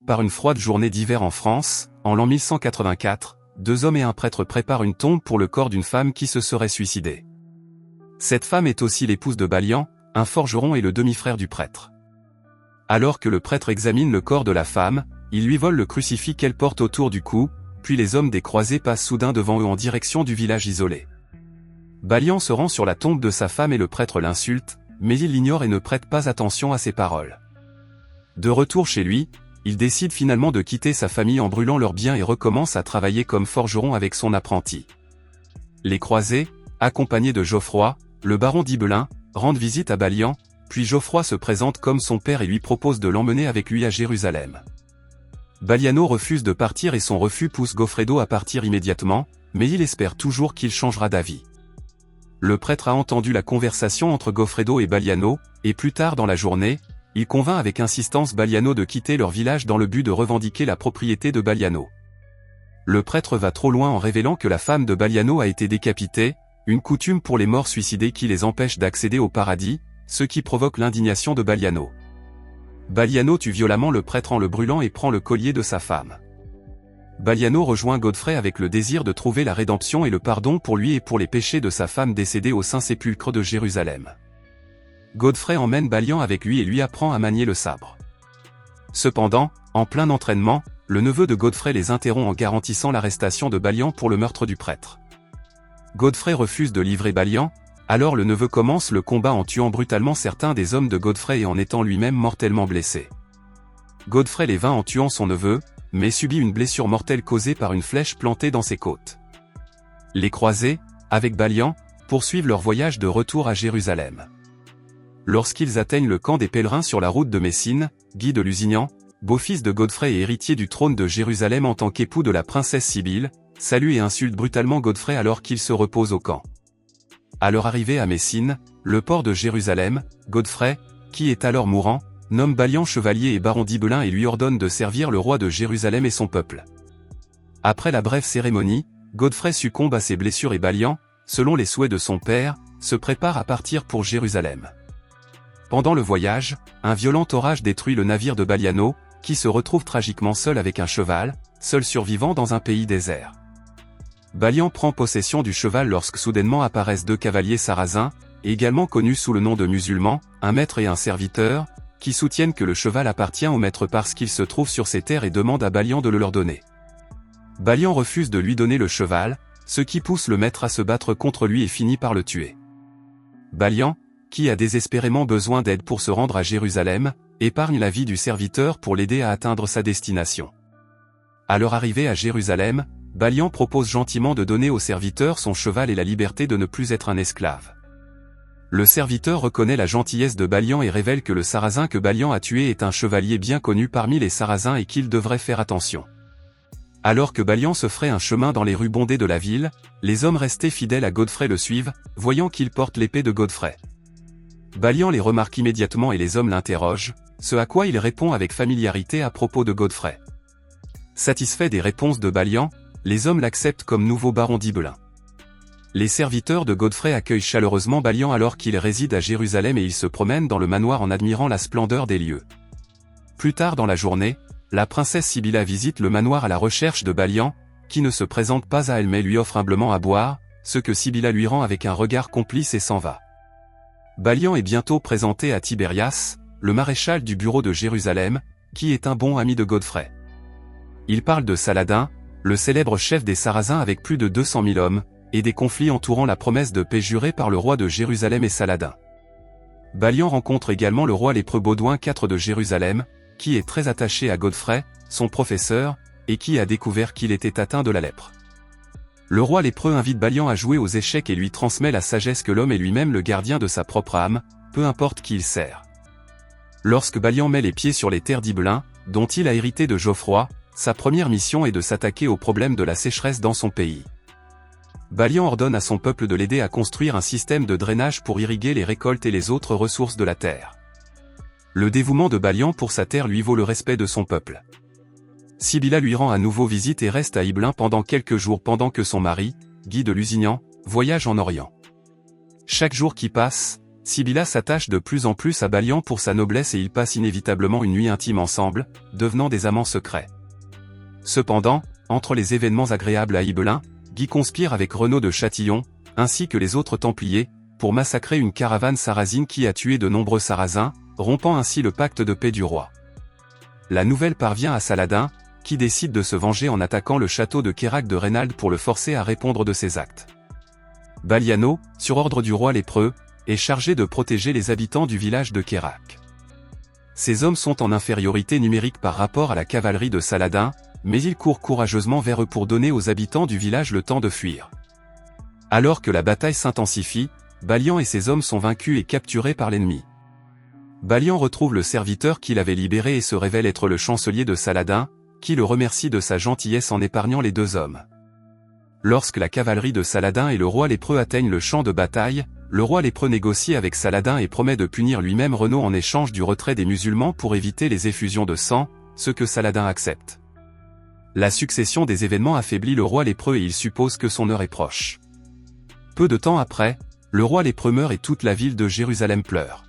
par une froide journée d'hiver en France, en l'an 1184, 2 hommes et un prêtre préparent une tombe pour le corps d'une femme qui se serait suicidée. Cette femme est aussi l'épouse de Balian, un forgeron et le demi-frère du prêtre. Alors que le prêtre examine le corps de la femme, il lui vole le crucifix qu'elle porte autour du cou, puis les hommes des croisés passent soudain devant eux en direction du village isolé. Balian se rend sur la tombe de sa femme et le prêtre l'insulte, mais il l'ignore et ne prête pas attention à ses paroles. De retour chez lui, il décide finalement de quitter sa famille en brûlant leurs biens et recommence à travailler comme forgeron avec son apprenti. Les croisés, accompagnés de Geoffroy, le baron d'Ibelin, rendent visite à Balian, puis Geoffroy se présente comme son père et lui propose de l'emmener avec lui à Jérusalem. Baliano refuse de partir et son refus pousse Goffredo à partir immédiatement, mais il espère toujours qu'il changera d'avis. Le prêtre a entendu la conversation entre Goffredo et Baliano, et plus tard dans la journée, il convainc avec insistance Baliano de quitter leur village dans le but de revendiquer la propriété de Baliano. Le prêtre va trop loin en révélant que la femme de Baliano a été décapitée, une coutume pour les morts suicidés qui les empêche d'accéder au paradis, ce qui provoque l'indignation de Baliano. Baliano tue violemment le prêtre en le brûlant et prend le collier de sa femme. Baliano rejoint Godfrey avec le désir de trouver la rédemption et le pardon pour lui et pour les péchés de sa femme décédée au Saint-Sépulcre de Jérusalem. Godfrey emmène Balian avec lui et lui apprend à manier le sabre. Cependant, en plein entraînement, le neveu de Godfrey les interrompt en garantissant l'arrestation de Balian pour le meurtre du prêtre. Godfrey refuse de livrer Balian, alors le neveu commence le combat en tuant brutalement certains des hommes de Godfrey et en étant lui-même mortellement blessé. Godfrey les vainc en tuant son neveu, mais subit une blessure mortelle causée par une flèche plantée dans ses côtes. Les croisés, avec Balian, poursuivent leur voyage de retour à Jérusalem. Lorsqu'ils atteignent le camp des pèlerins sur la route de Messine, Guy de Lusignan, beau-fils de Godfrey et héritier du trône de Jérusalem en tant qu'époux de la princesse Sibylle, salue et insulte brutalement Godfrey alors qu'il se repose au camp. À leur arrivée à Messine, le port de Jérusalem, Godfrey, qui est alors mourant, nomme Balian chevalier et baron d'Ibelin et lui ordonne de servir le roi de Jérusalem et son peuple. Après la brève cérémonie, Godfrey succombe à ses blessures et Balian, selon les souhaits de son père, se prépare à partir pour Jérusalem. Pendant le voyage, un violent orage détruit le navire de Baliano, qui se retrouve tragiquement seul avec un cheval, seul survivant dans un pays désert. Balian prend possession du cheval lorsque soudainement apparaissent 2 cavaliers sarrasins, également connus sous le nom de musulmans, un maître et un serviteur, qui soutiennent que le cheval appartient au maître parce qu'il se trouve sur ses terres et demandent à Balian de le leur donner. Balian refuse de lui donner le cheval, ce qui pousse le maître à se battre contre lui et finit par le tuer. Balian, qui a désespérément besoin d'aide pour se rendre à Jérusalem, épargne la vie du serviteur pour l'aider à atteindre sa destination. À leur arrivée à Jérusalem, Balian propose gentiment de donner au serviteur son cheval et la liberté de ne plus être un esclave. Le serviteur reconnaît la gentillesse de Balian et révèle que le Sarrasin que Balian a tué est un chevalier bien connu parmi les Sarrasins et qu'il devrait faire attention. Alors que Balian se ferait un chemin dans les rues bondées de la ville, les hommes restés fidèles à Godfrey le suivent, voyant qu'il porte l'épée de Godfrey. Balian les remarque immédiatement et les hommes l'interrogent, ce à quoi il répond avec familiarité à propos de Godfrey. Satisfait des réponses de Balian, les hommes l'acceptent comme nouveau baron d'Ibelin. Les serviteurs de Godfrey accueillent chaleureusement Balian alors qu'il réside à Jérusalem et il se promène dans le manoir en admirant la splendeur des lieux. Plus tard dans la journée, la princesse Sibylla visite le manoir à la recherche de Balian, qui ne se présente pas à elle mais lui offre humblement à boire, ce que Sibylla lui rend avec un regard complice et s'en va. Balian est bientôt présenté à Tibérias, le maréchal du bureau de Jérusalem, qui est un bon ami de Godfrey. Il parle de Saladin, le célèbre chef des Sarrasins avec plus de 200 000 hommes, et des conflits entourant la promesse de paix jurée par le roi de Jérusalem et Saladin. Balian rencontre également le roi lépreux Baudouin IV de Jérusalem, qui est très attaché à Godfrey, son professeur, et qui a découvert qu'il était atteint de la lèpre. Le roi lépreux invite Balian à jouer aux échecs et lui transmet la sagesse que l'homme est lui-même le gardien de sa propre âme, peu importe qui il sert. Lorsque Balian met les pieds sur les terres d'Ibelin, dont il a hérité de Geoffroy, sa première mission est de s'attaquer au problème de la sécheresse dans son pays. Balian ordonne à son peuple de l'aider à construire un système de drainage pour irriguer les récoltes et les autres ressources de la terre. Le dévouement de Balian pour sa terre lui vaut le respect de son peuple. Sibylla lui rend à nouveau visite et reste à Ibelin pendant quelques jours pendant que son mari, Guy de Lusignan, voyage en Orient. Chaque jour qui passe, Sybilla s'attache de plus en plus à Balian pour sa noblesse et ils passent inévitablement une nuit intime ensemble, devenant des amants secrets. Cependant, entre les événements agréables à Ibelin, Guy conspire avec Renaud de Châtillon, ainsi que les autres Templiers, pour massacrer une caravane sarrasine qui a tué de nombreux Sarrasins, rompant ainsi le pacte de paix du roi. La nouvelle parvient à Saladin, qui décide de se venger en attaquant le château de Queyrac de Raynald pour le forcer à répondre de ses actes. Baliano, sur ordre du roi lépreux, est chargé de protéger les habitants du village de Queyrac. Ces hommes sont en infériorité numérique par rapport à la cavalerie de Saladin, mais il court courageusement vers eux pour donner aux habitants du village le temps de fuir. Alors que la bataille s'intensifie, Balian et ses hommes sont vaincus et capturés par l'ennemi. Balian retrouve le serviteur qu'il avait libéré et se révèle être le chancelier de Saladin, qui le remercie de sa gentillesse en épargnant les deux hommes. Lorsque la cavalerie de Saladin et le roi lépreux atteignent le champ de bataille, le roi lépreux négocie avec Saladin et promet de punir lui-même Renaud en échange du retrait des musulmans pour éviter les effusions de sang, ce que Saladin accepte. La succession des événements affaiblit le roi lépreux et il suppose que son heure est proche. Peu de temps après, le roi lépreux meurt et toute la ville de Jérusalem pleure.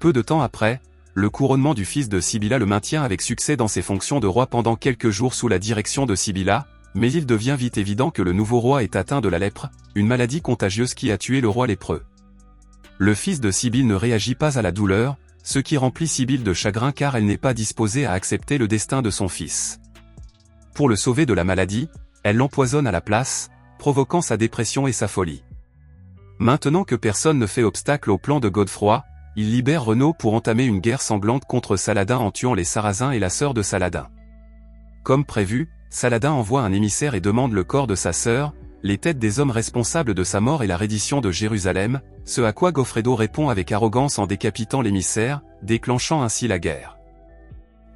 Peu de temps après, le couronnement du fils de Sybilla le maintient avec succès dans ses fonctions de roi pendant quelques jours sous la direction de Sybilla, mais il devient vite évident que le nouveau roi est atteint de la lèpre, une maladie contagieuse qui a tué le roi lépreux. Le fils de Sibylle ne réagit pas à la douleur, ce qui remplit Sibylle de chagrin car elle n'est pas disposée à accepter le destin de son fils. Pour le sauver de la maladie, elle l'empoisonne à la place, provoquant sa dépression et sa folie. Maintenant que personne ne fait obstacle au plan de Godefroy, il libère Renaud pour entamer une guerre sanglante contre Saladin en tuant les Sarrasins et la sœur de Saladin. Comme prévu, Saladin envoie un émissaire et demande le corps de sa sœur, les têtes des hommes responsables de sa mort et la reddition de Jérusalem, ce à quoi Goffredo répond avec arrogance en décapitant l'émissaire, déclenchant ainsi la guerre.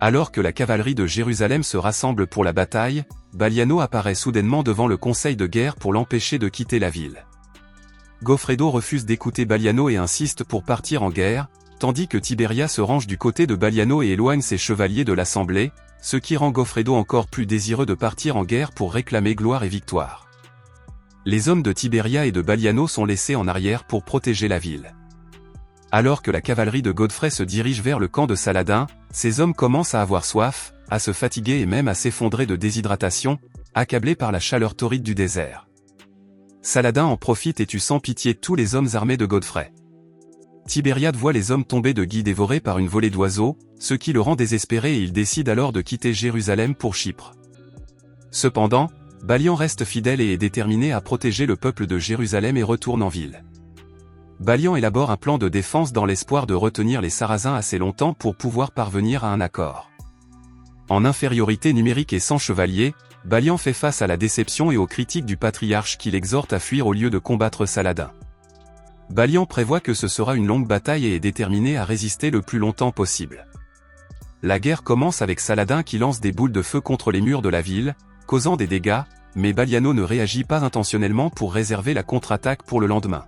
Alors que la cavalerie de Jérusalem se rassemble pour la bataille, Baliano apparaît soudainement devant le conseil de guerre pour l'empêcher de quitter la ville. Goffredo refuse d'écouter Baliano et insiste pour partir en guerre, tandis que Tiberia se range du côté de Baliano et éloigne ses chevaliers de l'assemblée, ce qui rend Goffredo encore plus désireux de partir en guerre pour réclamer gloire et victoire. Les hommes de Tiberia et de Baliano sont laissés en arrière pour protéger la ville. Alors que la cavalerie de Godfrey se dirige vers le camp de Saladin, ces hommes commencent à avoir soif, à se fatiguer et même à s'effondrer de déshydratation, accablés par la chaleur torride du désert. Saladin en profite et tue sans pitié tous les hommes armés de Godfrey. Tibériade voit les hommes tomber de Guy dévorés par une volée d'oiseaux, ce qui le rend désespéré et il décide alors de quitter Jérusalem pour Chypre. Cependant, Balian reste fidèle et est déterminé à protéger le peuple de Jérusalem et retourne en ville. Balian élabore un plan de défense dans l'espoir de retenir les Sarrasins assez longtemps pour pouvoir parvenir à un accord. En infériorité numérique et sans chevalier, Balian fait face à la déception et aux critiques du patriarche qui l'exhorte à fuir au lieu de combattre Saladin. Balian prévoit que ce sera une longue bataille et est déterminé à résister le plus longtemps possible. La guerre commence avec Saladin qui lance des boules de feu contre les murs de la ville, causant des dégâts, mais Baliano ne réagit pas intentionnellement pour réserver la contre-attaque pour le lendemain.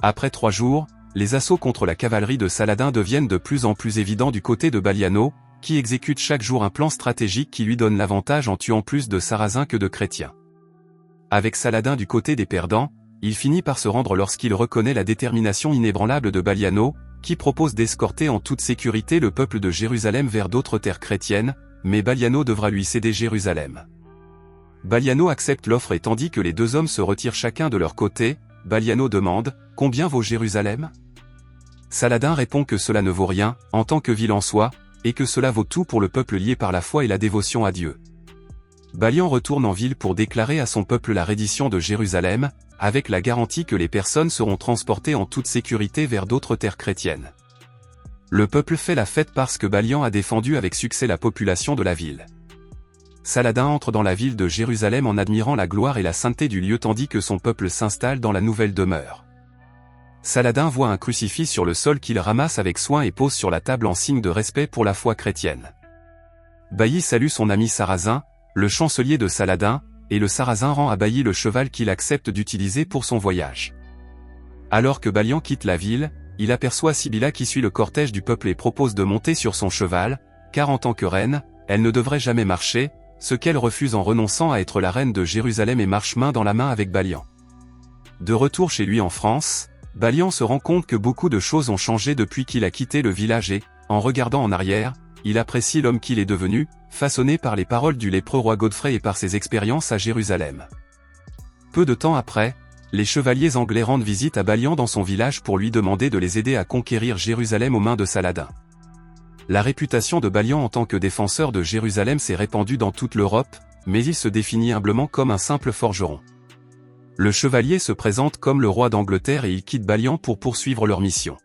Après 3 jours, les assauts contre la cavalerie de Saladin deviennent de plus en plus évidents du côté de Baliano, qui exécute chaque jour un plan stratégique qui lui donne l'avantage en tuant plus de Sarrasins que de chrétiens. Avec Saladin du côté des perdants, il finit par se rendre lorsqu'il reconnaît la détermination inébranlable de Baliano, qui propose d'escorter en toute sécurité le peuple de Jérusalem vers d'autres terres chrétiennes, mais Baliano devra lui céder Jérusalem. Baliano accepte l'offre et tandis que les deux hommes se retirent chacun de leur côté, Baliano demande « Combien vaut Jérusalem ?» Saladin répond que cela ne vaut rien, en tant que ville en soi, et que cela vaut tout pour le peuple lié par la foi et la dévotion à Dieu. Balian retourne en ville pour déclarer à son peuple la reddition de Jérusalem, avec la garantie que les personnes seront transportées en toute sécurité vers d'autres terres chrétiennes. Le peuple fait la fête parce que Balian a défendu avec succès la population de la ville. Saladin entre dans la ville de Jérusalem en admirant la gloire et la sainteté du lieu tandis que son peuple s'installe dans la nouvelle demeure. Saladin voit un crucifix sur le sol qu'il ramasse avec soin et pose sur la table en signe de respect pour la foi chrétienne. Bailly salue son ami Sarrazin, le chancelier de Saladin, et le Sarrazin rend à Bailly le cheval qu'il accepte d'utiliser pour son voyage. Alors que Balian quitte la ville, il aperçoit Sybilla qui suit le cortège du peuple et propose de monter sur son cheval, car en tant que reine, elle ne devrait jamais marcher, ce qu'elle refuse en renonçant à être la reine de Jérusalem et marche main dans la main avec Balian. De retour chez lui en France, Balian se rend compte que beaucoup de choses ont changé depuis qu'il a quitté le village et, en regardant en arrière, il apprécie l'homme qu'il est devenu, façonné par les paroles du lépreux roi Godfrey et par ses expériences à Jérusalem. Peu de temps après, les chevaliers anglais rendent visite à Balian dans son village pour lui demander de les aider à conquérir Jérusalem aux mains de Saladin. La réputation de Balian en tant que défenseur de Jérusalem s'est répandue dans toute l'Europe, mais il se définit humblement comme un simple forgeron. Le chevalier se présente comme le roi d'Angleterre et il quitte Balian pour poursuivre leur mission.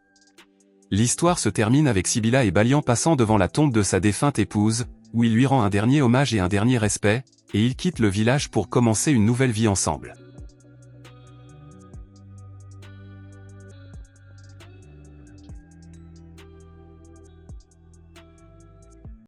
L'histoire se termine avec Sibylla et Balian passant devant la tombe de sa défunte épouse, où il lui rend un dernier hommage et un dernier respect, et ils quittent le village pour commencer une nouvelle vie ensemble.